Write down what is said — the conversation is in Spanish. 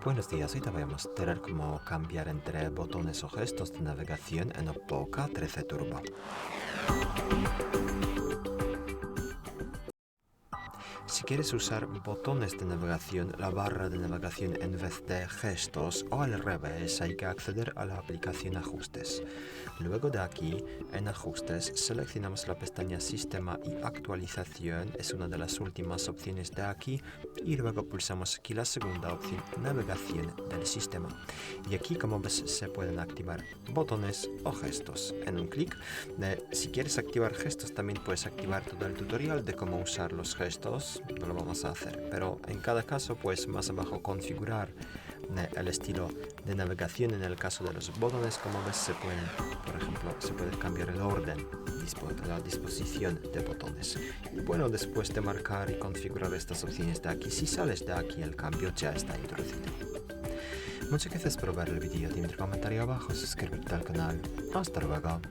Buenos días, hoy te voy a mostrar cómo cambiar entre botones o gestos de navegación en Oppo K13 Turbo. Si quieres usar botones de navegación, la barra de navegación en vez de gestos o al revés, hay que acceder a la aplicación Ajustes. Luego de aquí, en Ajustes, seleccionamos la pestaña Sistema y Actualización, es una de las últimas opciones de aquí, y luego pulsamos aquí la segunda opción, Navegación del sistema. Y aquí, como ves, se pueden activar botones o gestos en un clic. Si quieres activar gestos, también puedes activar todo el tutorial de cómo usar los gestos. No lo vamos a hacer, pero en cada caso, pues más abajo configurar el estilo de navegación. En el caso de los botones, como ves, por ejemplo, se puede cambiar el orden, la disposición de botones. Y bueno, después de marcar y configurar estas opciones de aquí, si sales de aquí, el cambio ya está introducido. Muchas gracias por ver el vídeo, dime tu comentario abajo, suscríbete al canal. Hasta luego.